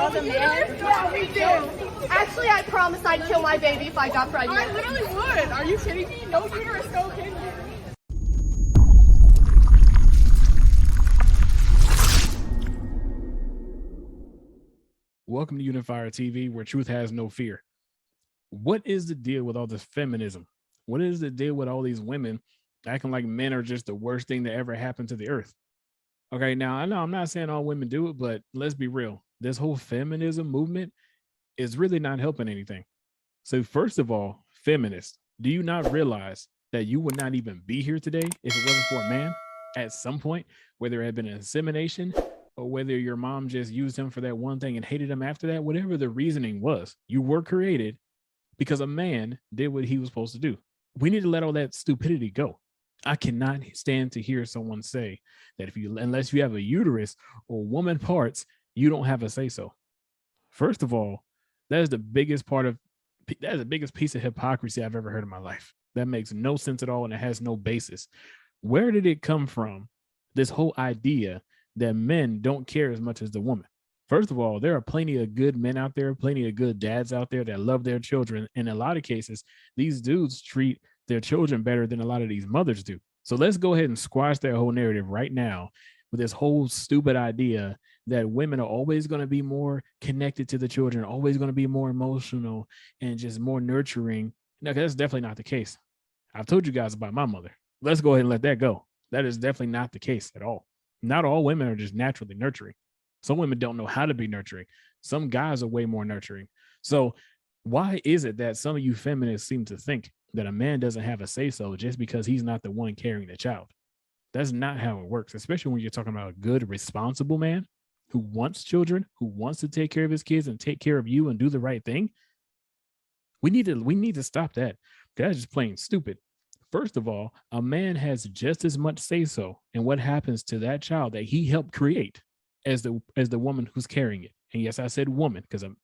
was a man? Yeah, we did. Actually, I promised I'd kill my baby if I got pregnant. I literally would. Are you kidding me? No uterus, no kid. Welcome to Unifier TV, where truth has no fear. What is the deal with all this feminism? What is the deal with all these women acting like men are just the worst thing that ever happened to the earth? Okay, now I know I'm not saying all women do it, but let's be real. This whole feminism movement is really not helping anything. So first of all, feminists, do you not realize that you would not even be here today if it wasn't for a man at some point, whether it had been an insemination or whether your mom just used him for that one thing and hated him after that? Whatever the reasoning was, you were created because a man did what he was supposed to do. We need to let all that stupidity go. I cannot stand to hear someone say that unless you have a uterus or woman parts, you don't have a say so. First of all, that is the biggest piece of hypocrisy I've ever heard in my life. That makes no sense at all, and it has no basis. Where did it come from? This whole idea that men don't care as much as the woman. First of all, there are plenty of good men out there, plenty of good dads out there that love their children. In a lot of cases, these dudes treat their children better than a lot of these mothers do. So let's go ahead and squash that whole narrative right now with this whole stupid idea that women are always going to be more connected to the children, always going to be more emotional and just more nurturing. No, that's definitely not the case. I've told you guys about my mother. Let's go ahead and let that go. That is definitely not the case at all. Not all women are just naturally nurturing. Some women don't know how to be nurturing. Some guys are way more nurturing. So why is it that some of you feminists seem to think that a man doesn't have a say-so just because he's not the one carrying the child? That's not how it works, especially when you're talking about a good, responsible man who wants children, who wants to take care of his kids and take care of you and do the right thing. We need to stop that. That's just plain stupid. First of all, a man has just as much say-so in what happens to that child that he helped create as the woman who's carrying it. And yes, I said woman because I'm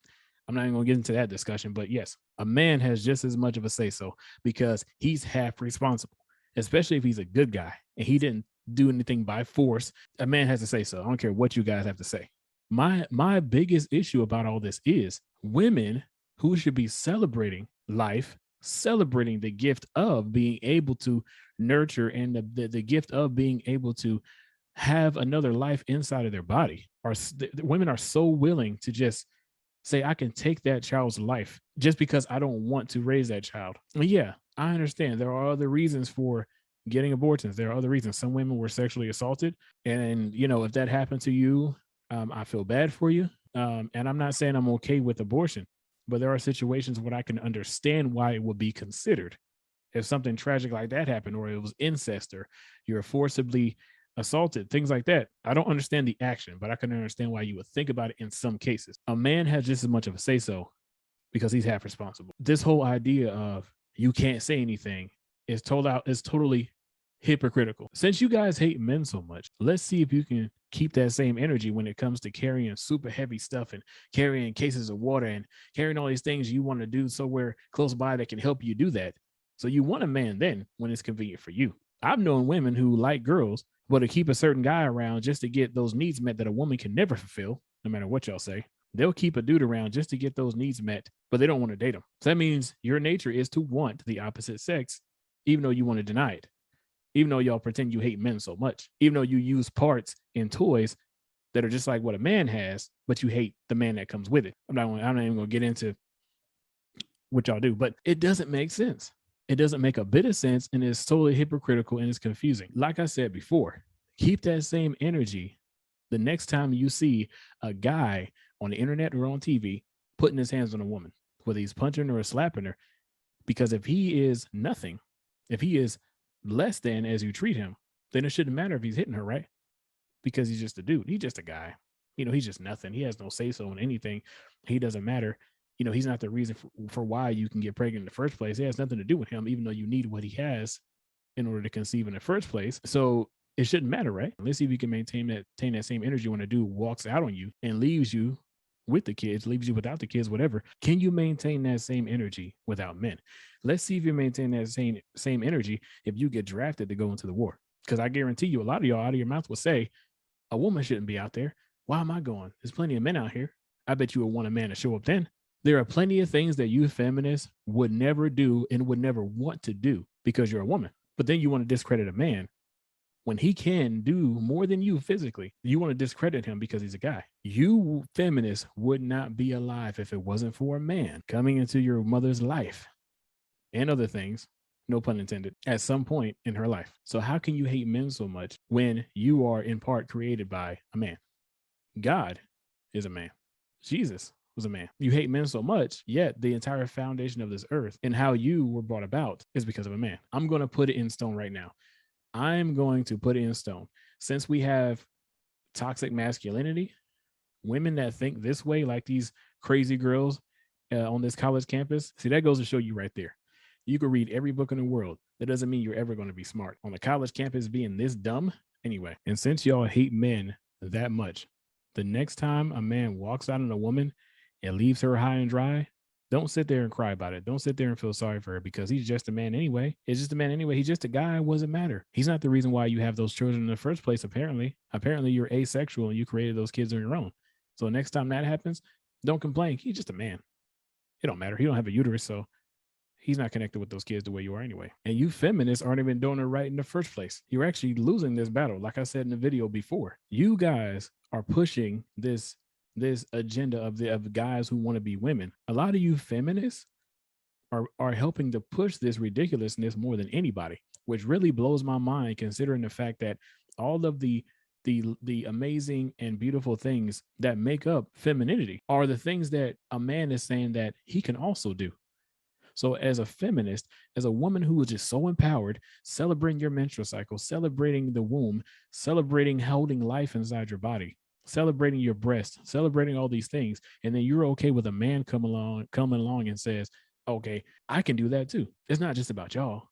not even going to get into that discussion, but yes, a man has just as much of a say-so because he's half responsible, especially if he's a good guy and he didn't do anything by force. A man has to say so. I don't care what you guys have to say. My biggest issue about all this is women who should be celebrating life, celebrating the gift of being able to nurture and the gift of being able to have another life inside of their body. Women are so willing to just say, I can take that child's life just because I don't want to raise that child. And yeah, I understand there are other reasons for getting abortions. There are other reasons. Some women were sexually assaulted. And, if that happened to you, I feel bad for you. And I'm not saying I'm okay with abortion, but there are situations where I can understand why it would be considered. If something tragic like that happened, or it was incest, or you're forcibly assaulted, things like that. I don't understand the action, but I can understand why you would think about it in some cases. A man has just as much of a say-so because he's half responsible. This whole idea of you can't say anything is totally hypocritical. Since you guys hate men so much, let's see if you can keep that same energy when it comes to carrying super heavy stuff and carrying cases of water and carrying all these things you want to do somewhere close by that can help you do that. So you want a man then when it's convenient for you. I've known women who like girls, but to keep a certain guy around just to get those needs met that a woman can never fulfill, no matter what y'all say. They'll keep a dude around just to get those needs met, but they don't want to date him. So that means your nature is to want the opposite sex, even though you want to deny it. Even though y'all pretend you hate men so much, even though you use parts in toys that are just like what a man has, but you hate the man that comes with it. I'm not even going to get into what y'all do, but it doesn't make sense. It doesn't make a bit of sense, and it's totally hypocritical and it's confusing. Like I said before, keep that same energy the next time you see a guy on the internet or on TV putting his hands on a woman, whether he's punching her or slapping her. Because if he is nothing, if he is less than as you treat him, then it shouldn't matter if he's hitting her, right? Because he's just a dude. He's just a guy. He's just nothing. He has no say-so in anything. He doesn't matter. He's not the reason for why you can get pregnant in the first place. It has nothing to do with him, even though you need what he has in order to conceive in the first place. So it shouldn't matter, right? Let's see if you can maintain that same energy when a dude walks out on you and leaves you with the kids, leaves you without the kids, whatever. Can you maintain that same energy without men? Let's see if you maintain that same energy if you get drafted to go into the war. Because I guarantee you, a lot of y'all out of your mouth will say, a woman shouldn't be out there. Why am I going? There's plenty of men out here. I bet you would want a man to show up then. There are plenty of things that you feminists would never do and would never want to do because you're a woman. But then you want to discredit a man when he can do more than you physically. You want to discredit him because he's a guy. You feminists would not be alive if it wasn't for a man coming into your mother's life and other things, no pun intended, at some point in her life. So how can you hate men so much when you are in part created by a man? God is a man. Jesus was a man. You hate men so much, yet the entire foundation of this earth and how you were brought about is because of a man. I'm going to put it in stone right now. I'm going to put it in stone. Since we have toxic masculinity, women that think this way, like these crazy girls on this college campus, see, that goes to show you right there. You could read every book in the world. That doesn't mean you're ever going to be smart. On a college campus being this dumb, anyway. And since y'all hate men that much, the next time a man walks out on a woman and leaves her high and dry, don't sit there and cry about it. Don't sit there and feel sorry for her because he's just a man anyway. It's just a man anyway. He's just a guy. It doesn't matter. He's not the reason why you have those children in the first place, apparently. Apparently, you're asexual and you created those kids on your own. So next time that happens, don't complain. He's just a man. It don't matter. He don't have a uterus, so he's not connected with those kids the way you are anyway. And you feminists aren't even doing it right in the first place. You're actually losing this battle. Like I said in the video before, you guys are pushing this agenda of guys who want to be women. A lot of you feminists are helping to push this ridiculousness more than anybody, which really blows my mind considering the fact that all of the amazing and beautiful things that make up femininity are the things that a man is saying that he can also do. So as a feminist, as a woman who is just so empowered, celebrating your menstrual cycle, celebrating the womb, celebrating holding life inside your body, celebrating your breast, celebrating all these things, and then you're okay with a man coming along and says, okay, I can do that too. It's not just about y'all.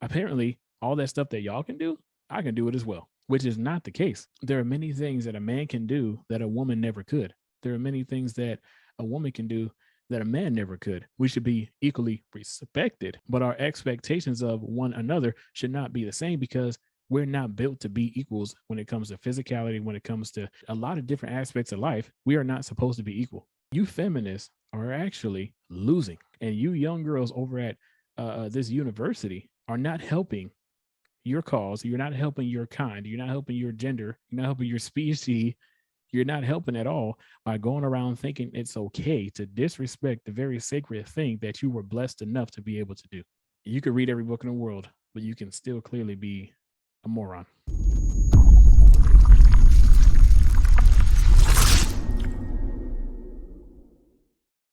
Apparently, all that stuff that y'all can do, I can do it as well, which is not the case. There are many things that a man can do that a woman never could. There are many things that a woman can do that a man never could. We should be equally respected, but our expectations of one another should not be the same because we're not built to be equals when it comes to physicality, when it comes to a lot of different aspects of life. We are not supposed to be equal. You feminists are actually losing, and you young girls over at this university are not helping your cause. You're not helping your kind. You're not helping your gender. You're not helping your species. You're not helping at all by going around thinking it's okay to disrespect the very sacred thing that you were blessed enough to be able to do. You could read every book in the world, but you can still clearly be a moron.